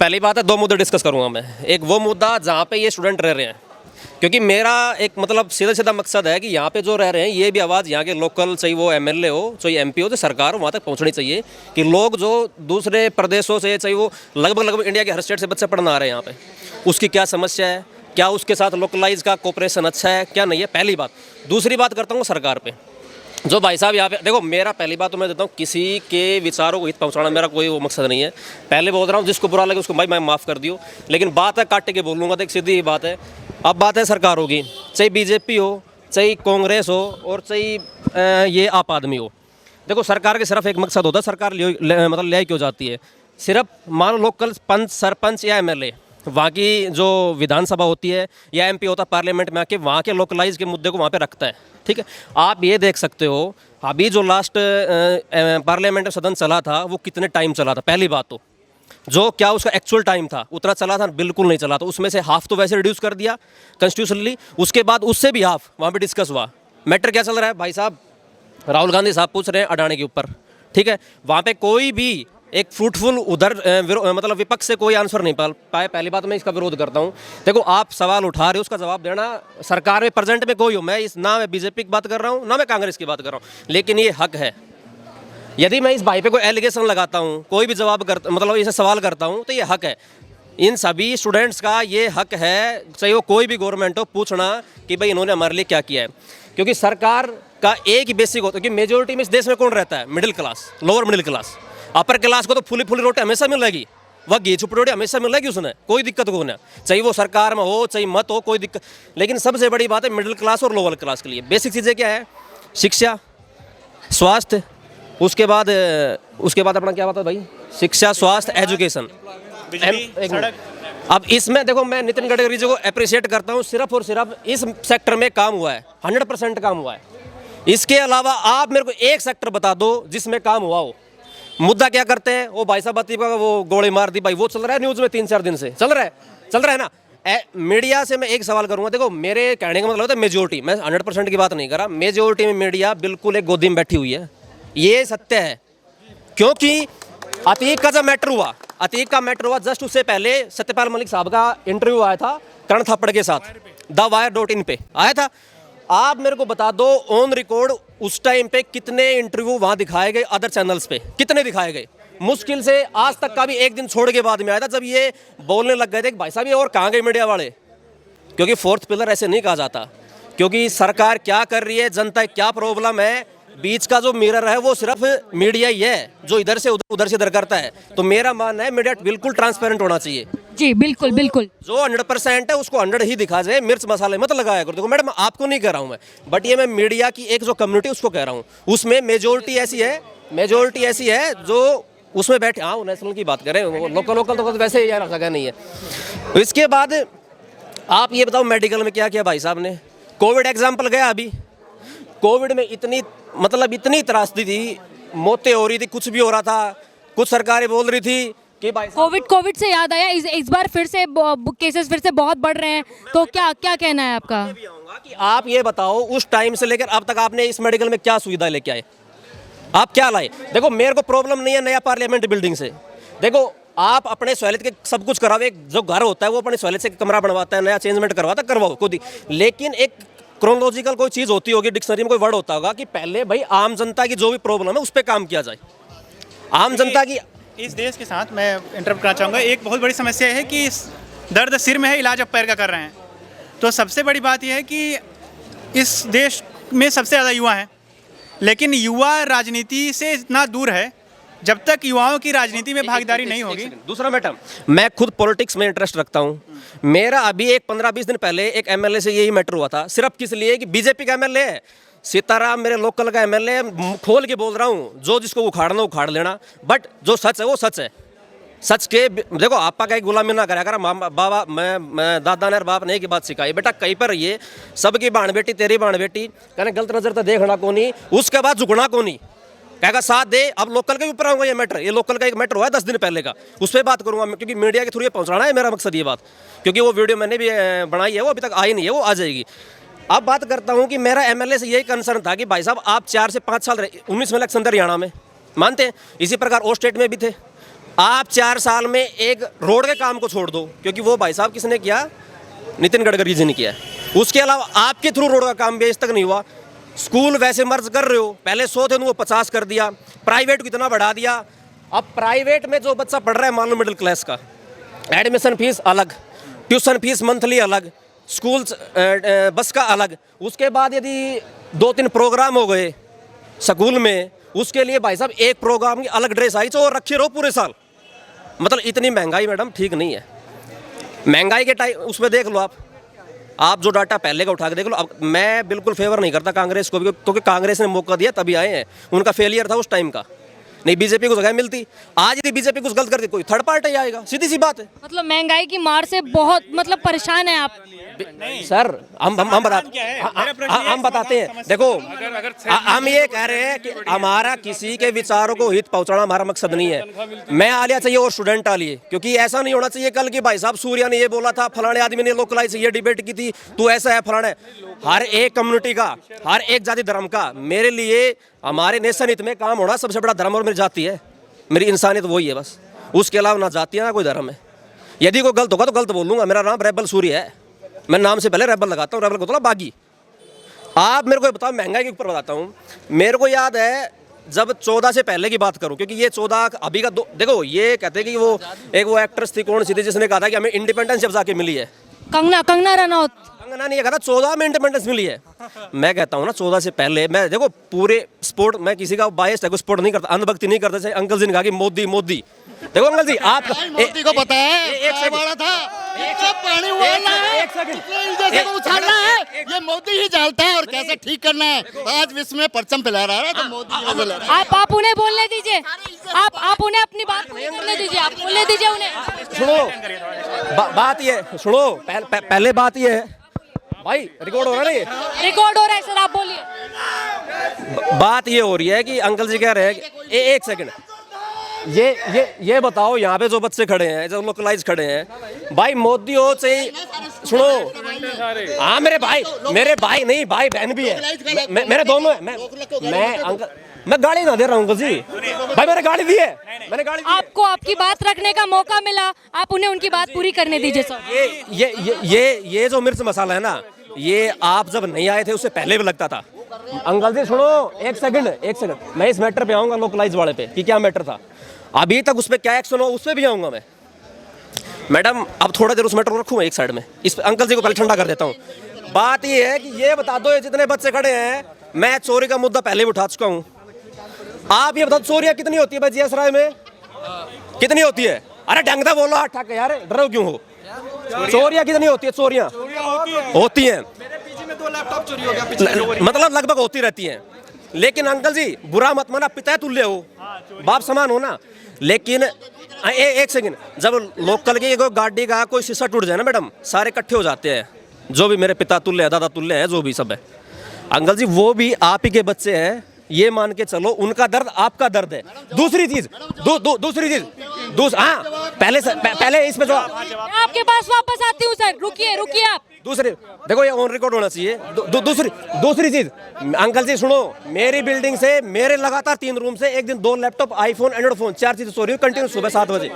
पहली बात है, दो मुद्दे डिस्कस करूंगा मैं। एक वो मुद्दा जहाँ पे ये स्टूडेंट रह रहे हैं, क्योंकि मेरा एक मतलब सीधा सीधा मकसद है कि यहाँ पे जो रह रहे हैं ये भी आवाज़ यहाँ के लोकल, चाहे वो एमएलए हो चाहे एमपी हो, तो सरकार हो, वहाँ तक पहुँचनी चाहिए कि लोग जो दूसरे प्रदेशों से, चाहे वो लगभग इंडिया के हर स्टेट से बच्चे पढ़ना आ रहे हैं यहाँ पे, उसकी क्या समस्या है, क्या उसके साथ लोकलाइज का कोऑपरेशन अच्छा है क्या नहीं है, पहली बात। दूसरी बात करता हूँ सरकार पे। जो भाई साहब यहाँ पे देखो, मेरा पहली बात तो मैं देता हूँ, किसी के विचारों को हित पहुँचाना मेरा कोई वो मकसद नहीं है। पहले बोल रहा हूँ, जिसको बुरा लगे उसको भाई मैं माफ़ कर दियो, लेकिन बात है काट के बोलूँगा तो एक सीधी बात है। अब बात है सरकारों की, चाहे बीजेपी हो, चाहे कांग्रेस हो, और चाहे ये आप आदमी हो। देखो सरकार के सिर्फ एक मकसद होता है, सरकार मतलब ले क्यों जाती है, सिर्फ मान लो लोकल पंच, सरपंच या एमएलए वहाँ की जो विधानसभा होती है या एमपी होता है, पार्लियामेंट में आके वहाँ के लोकलाइज के मुद्दे को वहाँ पे रखता है, ठीक है। आप ये देख सकते हो अभी जो लास्ट पार्लियामेंट में सदन चला था वो कितने टाइम चला था। पहली बात तो जो क्या उसका एक्चुअल टाइम था उतना चला था, बिल्कुल नहीं चला। तो उसमें से हाफ तो वैसे रिड्यूस कर दिया कॉन्स्टिट्यूशनली, उसके बाद उससे भी हाफ वहाँ पे डिस्कस हुआ। मैटर क्या चल रहा है भाई साहब, राहुल गांधी साहब पूछ रहे हैं अडानी के ऊपर, ठीक है। वहाँ पे कोई भी एक फ्रूटफुल उधर मतलब विपक्ष से कोई आंसर नहीं पाए। पहली बात मैं इसका विरोध करता हूँ। देखो आप सवाल उठा रहे हो, उसका जवाब देना सरकार में प्रेजेंट में कोई हो, मैं इस ना मैं बीजेपी की बात कर रहा हूँ ना मैं कांग्रेस की बात कर रहा हूँ, लेकिन ये हक है। यदि मैं इस भाई पे कोई एलिगेशन लगाता हूँ, कोई भी जवाब करता मतलब इसे सवाल करता हूँ, तो ये हक है। इन सभी स्टूडेंट्स का ये हक है, चाहे वो कोई भी गवर्नमेंट हो, पूछना कि भाई इन्होंने हमारे लिए क्या किया है। क्योंकि सरकार का एक ही बेसिक होता है कि मेजोरिटी में इस देश में कौन रहता है, middle class, lower middle class. Upper class को तो फुली रोटी हमेशा मिलेगी, वह घी छुपड़ी रोटी हमेशा मिलेगी, उसने कोई दिक्कत को नहीं, चाहे वो सरकार में हो चाहे मत हो, कोई दिक्कत। लेकिन सबसे बड़ी बात है मिडिल क्लास और लोअर क्लास के लिए बेसिक चीज़ें क्या है, शिक्षा, स्वास्थ्य, उसके बाद अपना क्या बात है भाई, शिक्षा, स्वास्थ्य, एजुकेशन, अब इसमें देखो मैं नितिन गडकरी जी को अप्रिशिएट करता हूँ, सिर्फ और सिर्फ इस सेक्टर में काम हुआ है, 100% काम हुआ है। इसके अलावा आप मेरे को एक सेक्टर बता दो जिसमें काम हुआ हो। मुद्दा क्या करते हैं वो भाई साहब, का वो गोली मार दी भाई, वो चल रहा है न्यूज़ में 3-4 दिन से चल रहा है ना। मीडिया से मैं एक सवाल करूंगा, देखो मेरे कहने का मतलब होता है मेजोरिटी, मैं 100% की बात नहीं कर रहा, मेजोरिटी में मीडिया बिल्कुल एक गोदी में बैठी हुई है, ये सत्य है। क्योंकि अतीक का जब मैटर हुआ, अतीक का मैटर हुआ जस्ट उससे पहले सत्यपाल मलिक साहब का इंटरव्यू आया था कर्ण थप्पड़ के साथ, thewire.in पे आया था। आप मेरे को बता दो ऑन रिकॉर्ड उस टाइम पे कितने इंटरव्यू वहां दिखाए गए, अदर चैनल्स पे कितने दिखाए गए। मुश्किल से आज तक का भी एक दिन छोड़ के बाद में आया था जब ये बोलने लग गए थे कि भाई साहब ये और कहाँ गए मीडिया वाले। क्योंकि फोर्थ पिलर ऐसे नहीं कहा जाता, क्योंकि सरकार क्या कर रही है, जनता क्या प्रॉब्लम है, बीच का जो मिरर है वो सिर्फ मीडिया ही है जो इधर से उधर से इधर करता है। तो मेरा मानना है मीडिया बिल्कुल ट्रांसपेरेंट होना चाहिए। जी बिल्कुल बिल्कुल, जो 100% है उसको 100 ही दिखा जाए, मिर्च मसाले मत लगाया करो। देखो मैडम आपको नहीं कह रहा हूँ मैं, बट ये मैं मीडिया की एक जो कम्युनिटी उसको कह रहा हूँ, उसमें मेजोरिटी ऐसी है जो उसमें बैठे। हाँ नेशनल की बात करें, लोकल तो वैसे ही यार जगह नहीं है। इसके बाद आप ये बताओ मेडिकल में क्या किया भाई साहब ने। कोविड एग्जाम्पल गया, अभी कोविड में इतनी त्रासदी थी, मौतें हो रही थी, कुछ भी हो रहा था, कुछ सरकारें बोल रही थी कि भाई कोविड से याद आया, इस बार फिर से केसेस फिर से बहुत बढ़ रहे हैं, तो क्या कहना है आपका। कि आप ये बताओ उस टाइम से लेकर अब तक आपने इस मेडिकल में क्या सुविधा लेके आए, आप क्या लाए। देखो मेरे को प्रॉब्लम नहीं है नया पार्लियामेंट बिल्डिंग से, देखो आप अपने सहूलियत के सब कुछ कराओ, एक जो घर होता है वो अपने सहूलियत से कमरा बनवाता है, नया चेंजमेंट करवाता है, करवाओ खुद ही। लेकिन एक क्रोनोलॉजिकल कोई चीज़ होती होगी, डिक्शनरी में कोई वर्ड होता होगा कि पहले भाई आम जनता की जो भी प्रॉब्लम है उस पर काम किया जाए। आम जनता की इस देश के साथ मैं इंटरप्ट करना चाहूँगा, एक बहुत बड़ी समस्या है कि दर्द सिर में है, इलाज अब पैर का कर रहे हैं। तो सबसे बड़ी बात यह है कि इस देश में सबसे ज़्यादा युवा हैं, लेकिन युवा राजनीति से इतना दूर है, जब तक युवाओं की राजनीति में भागीदारी नहीं होगी। दूसरा मैडम, मैं खुद पॉलिटिक्स में इंटरेस्ट रखता हूँ। मेरा अभी एक 15-20 दिन पहले एक एमएलए से यही मैटर हुआ था, सिर्फ किस लिए कि बीजेपी का एमएलए है, सीताराम मेरे लोकल का एमएलए, खोल के बोल रहा हूँ, जो जिसको उखाड़ना उखाड़ लेना, बट जो सच है वो सच है। सच के देखो आपा का एक गुलामी ना करा कर, बाबा मैं दादा ने बाप ने एक ही बात सिखाई, बेटा कहीं पर ये सबकी बाण बेटी तेरी बाण बेटी, कहने गलत नजर तो देखना को नहीं, उसके बाद झुकना को नहीं, कहेगा साथ दे। अब लोकल के ऊपर आऊंगा, ये मैटर, ये लोकल का एक मैटर हुआ है 10 दिन पहले का, उस पर बात करूंगा मैं, क्योंकि मीडिया के थ्रू ये पहुंचाना है मेरा मकसद ये बात, क्योंकि वो वीडियो मैंने भी बनाई है, वो अभी तक आई नहीं है, वो आ जाएगी। अब बात करता हूं कि मेरा एमएलए से यही कंसर्न था कि भाई साहब आप 4 से 5 साल 19 में इलेक्शन हरियाणा में मानते हैं, इसी प्रकार और स्टेट में भी थे, आप 4 साल में एक रोड के काम को छोड़ दो, क्योंकि वो भाई साहब किसने किया, नितिन गडकरी जी ने किया है। उसके अलावा आपके थ्रू रोड का काम भी आज तक नहीं हुआ। स्कूल वैसे मर्ज कर रहे हो, पहले 100 थे वो 50 कर दिया, प्राइवेट को इतना बढ़ा दिया। अब प्राइवेट में जो बच्चा पढ़ रहा है, मान लो मिडिल क्लास का, एडमिशन फीस अलग, ट्यूशन फीस मंथली अलग, स्कूल बस का अलग। उसके बाद यदि 2-3 प्रोग्राम हो गए स्कूल में, उसके लिए भाई साहब एक प्रोग्राम की अलग ड्रेस आई और रखे रहो पूरे साल। मतलब इतनी महंगाई मैडम ठीक नहीं है। महंगाई के टाइम उसमें देख लो आप जो डाटा पहले का उठा के देख लो। अब मैं बिल्कुल फेवर नहीं करता कांग्रेस को भी, क्योंकि कांग्रेस ने मौका दिया तभी आए हैं, उनका फेलियर था उस टाइम का। नहीं बीजेपी को जगह मिलती, आज यदि बीजेपी कुछ गलत करती कोई थर्ड पार्टी आएगा, सीधी सी बात है। मतलब महंगाई की मार से बहुत मतलब परेशान है आप। सर हम बताते हैं, देखो हम ये कह रहे हैं कि हमारा किसी के विचारों को हित पहुंचाना हमारा मकसद नहीं है। मैं आ लिया चाहिए और स्टूडेंट आ लिए, क्योंकि ऐसा नहीं होना चाहिए कल की भाई साहब सूर्या ने ये बोला था, फलाने आदमी ने लोकलाइज ये डिबेट की थी, तू ऐसा है फलाना है। हर एक कम्युनिटी का, हर एक जाति धर्म का मेरे लिए, हमारे नेशन हित में काम होना सबसे बड़ा धर्म और मेरी जाति है, मेरी इंसानियत वही है बस। उसके अलावा ना जाति है ना कोई धर्म है। यदि कोई गलत होगा तो गलत बोलूंगा। मेरा नाम रेबल सूर्य है, मैं नाम से पहले रेबल लगाता हूँ, रेबल को तो बागी। आप मेरे को बताओ, महंगाई के ऊपर बताता हूँ। मेरे को याद है जब 14 से पहले की बात करूँ, क्योंकि ये 14 अभी का देखो, ये कहते हैं कि वो एक्ट्रेस थी, कौन सी थी जिसने कहा था कि हमें इंडिपेंडेंस जब जाके मिली है, कंगना रनौत। कंगना ने ये कहा था 14 में इंडिपेंडेंस मिली है। मैं कहता हूँ ना 14 से पहले, मैं देखो पूरे स्पोर्ट, मैं किसी का बायस है, स्पोर्ट नहीं करता, अंधभक्ति नहीं करता। अंकल जी ने कहा कि मोदी मोदी, देखो अंकल जी आप मोदी को पता है एक सेकंड, पानी उबालना है, जैसे को उछालना है, ये मोदी ही जानता है और कैसे ठीक करना है। आज विश्व में परचम फैला रहा है तो मोदी की वजह से। आप उन्हें बोलने दीजिए, आप उन्हें अपनी बात पूरी करने दीजिए, आप बोलने दीजिए उन्हें। सुनो बात ये सुनो, पहले बात ये है भाई, रिकॉर्ड हो रहा है ना, ये रिकॉर्ड हो रहा है सर, आप बोलिए। बात ये हो रही है कि अंकल जी कह रहे हैं एक सेकंड, ये बताओ, यहाँ पे जो बच्चे खड़े हैं, जो लोकलाइज खड़े हैं, भाई मोदी हो चाहिए, सुनो, हाँ मेरे भाई नहीं, भाई बहन भी है, मेरे दोनों है। मैं अंकल, मैं गाड़ी ना दे रहा हूँ अंकल जी, भाई मैंने गाड़ी दी है, मैंने गाड़ी दी है। आपको आपकी बात रखने का मौका मिला, आप उन्हें उनकी बात पूरी करने दीजिए सर। ये जो मिर्च मसाला है ना, ये आप जब नहीं आए थे उससे पहले भी लगता था। अंकल जी सुनो, एक सेकंड, मैं इस मैटर पे आऊंगा, लोकलाइज वाले पे, कि क्या मैटर था अभी तक, उस पर क्या एक्शन हो उस पर भी आऊंगा मैं। मैडम अब थोड़ा देर उस मैटर को रखूंगा एक साइड में, इस अंकल जी को पहले ठंडा कर देता हूँ। बात ये है कि ये बता दो, ये जितने बच्चे खड़े हैं, मैं चोरी का मुद्दा पहले भी उठा चुका हूँ। आप ये बताओ चोरियां कितनी होती है भाई जीएसराय में, कितनी होती है? अरे ढंग से बोलो, ठक यार, डरो क्यों हो? चोरियां कितनी होती है? चोरियां होती हैं, मतलब लगभग होती रहती हैं। लेकिन अंकल जी बुरा मत माना, पिता तुल्य हो, बाप समान हो ना। लेकिन एक सेकंड, जब लोकल की कोई गाड़ी का कोई शीशा टूट जाए ना मैडम, सारे इकट्ठे हो जाते हैं, जो भी मेरे पिता तुल्य है, दादा तुल्य है, जो भी सब है। अंकल जी वो भी आप ही के बच्चे हैं, ये मान के चलो, उनका दर्द आपका दर्द है। दूसरी चीज हाँ, पहले इस पे जो मैं आपके पास वापस आती हूँ सर, रुकिए आप। दूसरी देखो, ये ऑन रिकॉर्ड होना चाहिए। दूसरी चीज अंकल जी सुनो, मेरी बिल्डिंग से मेरे लगातार 3 रूम से एक दिन 2 लैपटॉप, आईफोन, एंड्रॉइड फोन, 4 चीजें चोरी हुई कंटिन्यू सुबह 7 बजे।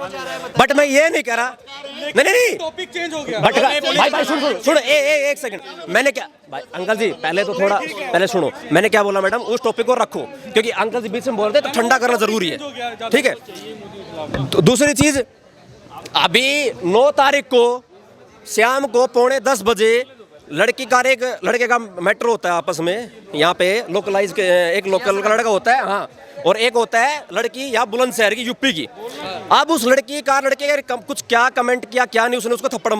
बट मैं ये नहीं कह रहा, नहीं टॉपिक चेंज हो गया। बट भाई सुनो एक सेकंड, मैंने क्या भाई, अंकल जी पहले तो थोड़ा पहले सुनो, मैंने क्या बोला मैडम, उस टॉपिक को रखो, क्योंकि अंकल जी बीच में बोल रहे थे तो ठंडा करना जरूरी है, ठीक है। दूसरी चीज, अभी 9 तारीख को शाम को 9:45 बजे लड़के का मैटर होता है आपस में, यहाँ पे लोकलाइज के एक लोकल का लड़का होता है, हाँ, और एक होता है लड़की यहाँ बुलंदशहर की, यूपी की। अब उस लड़के के कुछ क्या कमेंट किया क्या नहीं, उसने उसको थप्पड़ मारा।